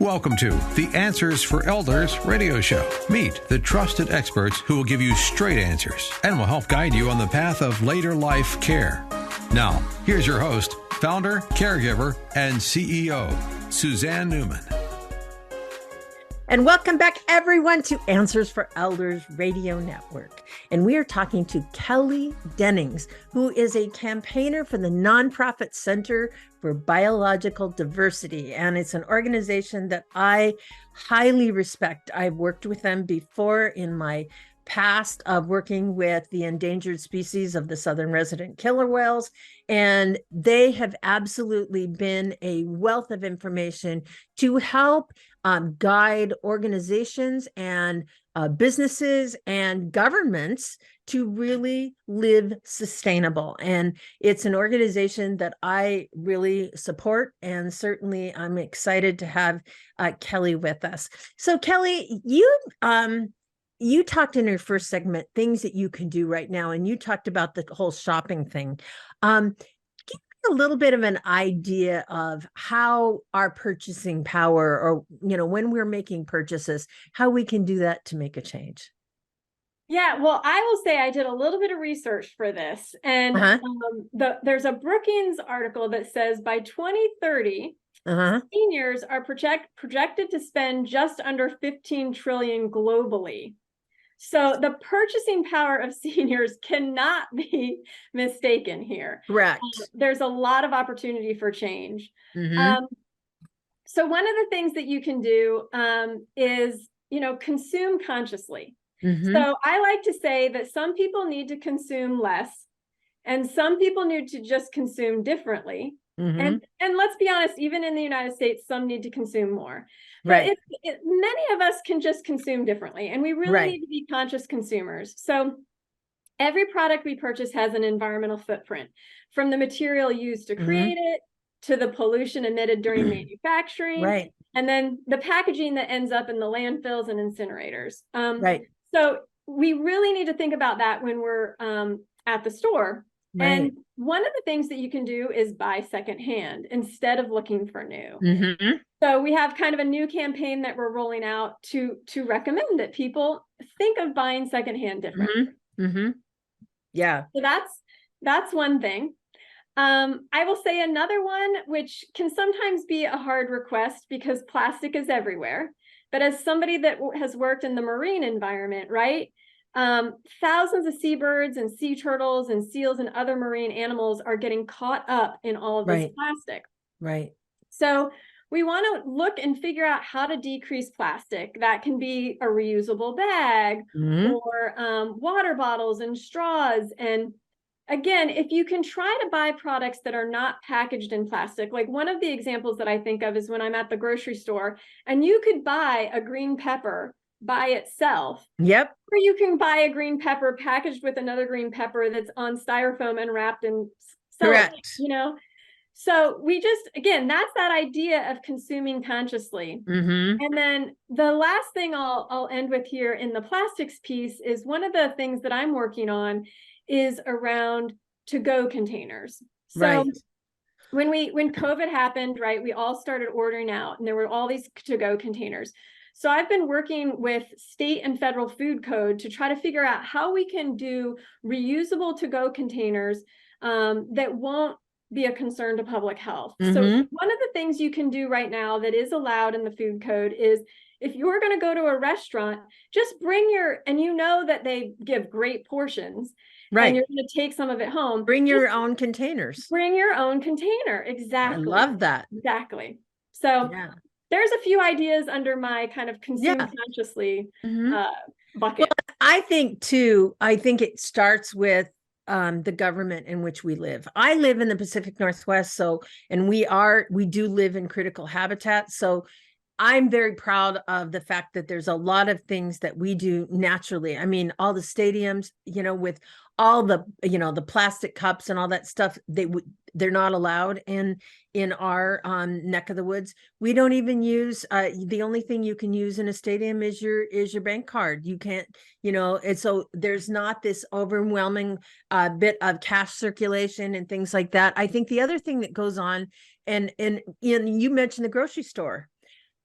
Welcome to the Answers for Elders radio show. Meet the trusted experts who will give you straight answers and will help guide you on the path of later life care. Now, here's your host, founder, caregiver, and CEO, Suzanne Newman. And welcome back, everyone, to Answers for Elders Radio Network. And we are talking to Kelley Dennings, who is a campaigner for the nonprofit Center for Biological Diversity. And it's an organization that I highly respect. I've worked with them before in my past of working with the endangered species of the southern resident killer whales. And they have absolutely been a wealth of information to help guide organizations and businesses and governments to really live sustainable. And it's an organization that I really support. And certainly I'm excited to have Kelley with us. So Kelley, you talked in your first segment, things that you can do right now, and you talked about the whole shopping thing. Give me a little bit of an idea of how our purchasing power, or, when we're making purchases, how we can do that to make a change. Yeah, well, I will say I did a little bit of research for this, and there's a Brookings article that says by 2030, seniors are projected to spend just under 15 trillion globally. So the purchasing power of seniors cannot be mistaken here. Correct. There's a lot of opportunity for change. So one of the things that you can do is, consume consciously. So I like to say that some people need to consume less, and some people need to just consume differently. And let's be honest, even in the United States, some need to consume more. But many of us can just consume differently, and we really need to be conscious consumers. So every product we purchase has an environmental footprint, from the material used to create it, to the pollution emitted during manufacturing, and then the packaging that ends up in the landfills and incinerators. So we really need to think about that when we're at the store. And one of the things that you can do is buy secondhand instead of looking for new. So we have kind of a new campaign that we're rolling out to recommend that people think of buying secondhand differently. Yeah. So that's one thing. I will say another one, which can sometimes be a hard request because plastic is everywhere. But as somebody that has worked in the marine environment, thousands of seabirds and sea turtles and seals and other marine animals are getting caught up in all of this plastic. So we want to look and figure out how to decrease plastic. That can be a reusable bag or water bottles and straws. And again, if you can try to buy products that are not packaged in plastic, like one of the examples that I think of is when I'm at the grocery store and you could buy a green pepper by itself. Or you can buy a green pepper packaged with another green pepper that's on styrofoam and wrapped in cellophane, So we just, again, that's that idea of consuming consciously. And then the last thing I'll end with here in the plastics piece is one of the things that I'm working on is around to-go containers. So when COVID happened, we all started ordering out and there were all these to-go containers. So I've been working with state and federal food code to try to figure out how we can do reusable to-go containers that won't be a concern to public health. So one of the things you can do right now that is allowed in the food code is if you're going to go to a restaurant, just bring and that they give great portions. And you're going to take some of it home. Bring your own containers. Bring your own container. Exactly. I love that. Exactly. So there's a few ideas under my kind of consume consciously bucket. Well, I think it starts with the government in which we live. I live in the Pacific Northwest, and we do live in critical habitat. So I'm very proud of the fact that there's a lot of things that we do naturally. I mean, all the stadiums, with all the, the plastic cups and all that stuff, they're not allowed in our neck of the woods. We don't even use, the only thing you can use in a stadium is your bank card. You can't, and so there's not this overwhelming bit of cash circulation and things like that. I think the other thing that goes on, and you mentioned the grocery store.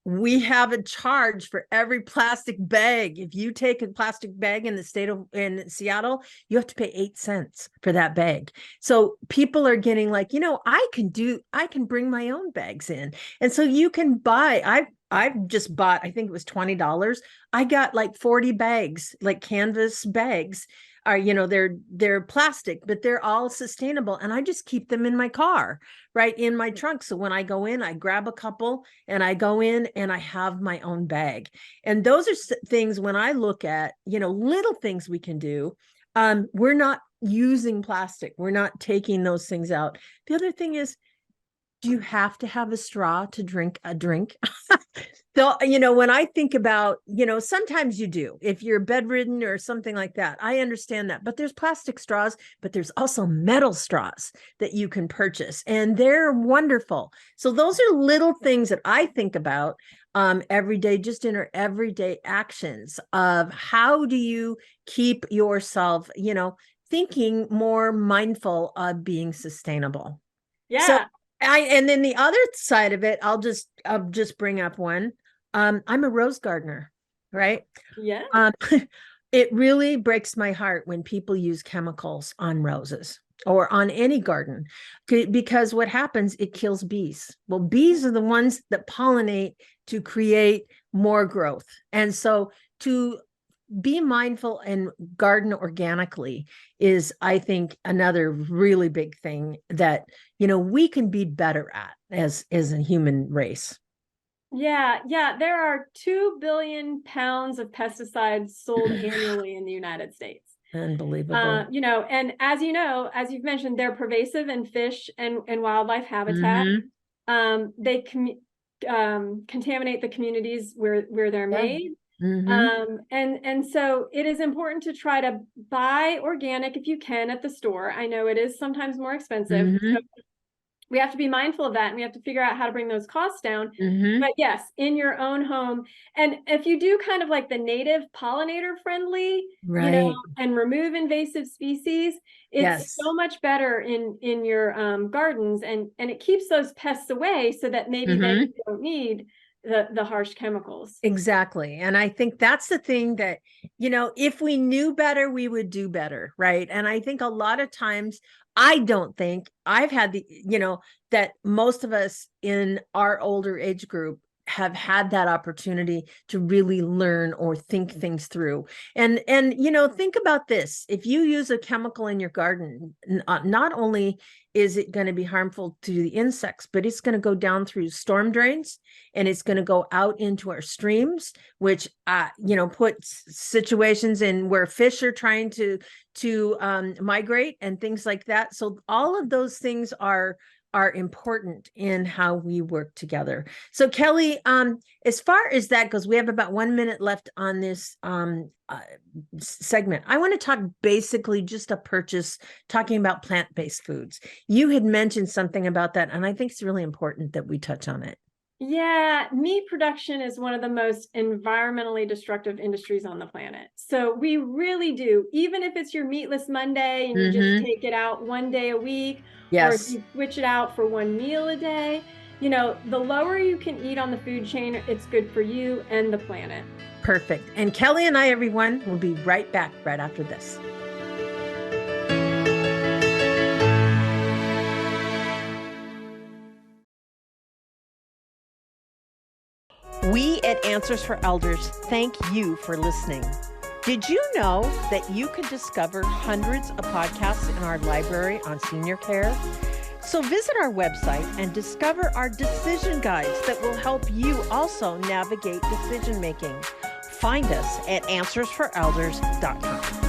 we have a charge for every plastic bag. If you take a plastic bag in in Seattle, you have to pay 8 cents for that bag. So people are getting like, I can bring my own bags in. And so you can buy, I've just bought, I think it was $20. I got like 40 bags, like canvas bags. They're plastic, but they're all sustainable. And I just keep them in my car, right in my trunk. So when I go in, I grab a couple and I go in and I have my own bag. And those are things when I look at, little things we can do. We're not using plastic. We're not taking those things out. The other thing is, do you have to have a straw to drink a drink? So, when I think about, sometimes you do, if you're bedridden or something like that, I understand that, but there's plastic straws, but there's also metal straws that you can purchase and they're wonderful. So those are little things that I think about every day, just in our everyday actions of how do you keep yourself, thinking more mindful of being sustainable. Yeah. So and then the other side of it, I'll just bring up one. I'm a rose gardener, right? Yeah. It really breaks my heart when people use chemicals on roses or on any garden, because what happens, it kills bees. Well, bees are the ones that pollinate to create more growth. And so to be mindful and garden organically is, I think, another really big thing that, we can be better at as a human race. Yeah. There are 2 billion pounds of pesticides sold annually in the United States. Unbelievable. And as you've mentioned, they're pervasive in fish and wildlife habitat. Mm-hmm. They contaminate the communities where they're made. Mm-hmm. And so it is important to try to buy organic if you can at the store. I know it is sometimes more expensive. Mm-hmm. So we have to be mindful of that, and we have to figure out how to bring those costs down. Mm-hmm. But yes, in your own home. And if you do kind of like the native pollinator friendly, right, and remove invasive species, it's so much better in your gardens, and it keeps those pests away so that maybe they don't need the harsh chemicals. Exactly. And I think that's the thing that, if we knew better, we would do better. Right. And I think a lot of times, I don't think I've had that most of us in our older age group have had that opportunity to really learn or think things through. And think about this. If you use a chemical in your garden, not only is it going to be harmful to the insects, but it's going to go down through storm drains and it's going to go out into our streams, which, puts situations in where fish are trying to migrate and things like that. So all of those things are important in how we work together. So Kelley, as far as that goes, we have about 1 minute left on this segment. I want to talk basically just talking about plant-based foods. You had mentioned something about that, and I think it's really important that we touch on it. Yeah, meat production is one of the most environmentally destructive industries on the planet. So we really do, even if it's your meatless Monday and you just take it out one day a week, or if you switch it out for one meal a day, the lower you can eat on the food chain, it's good for you and the planet. Perfect. And Kelley and I, everyone, will be right back right after this. We at Answers for Elders thank you for listening. Did you know that you can discover hundreds of podcasts in our library on senior care? So visit our website and discover our decision guides that will help you also navigate decision making. Find us at answersforelders.com.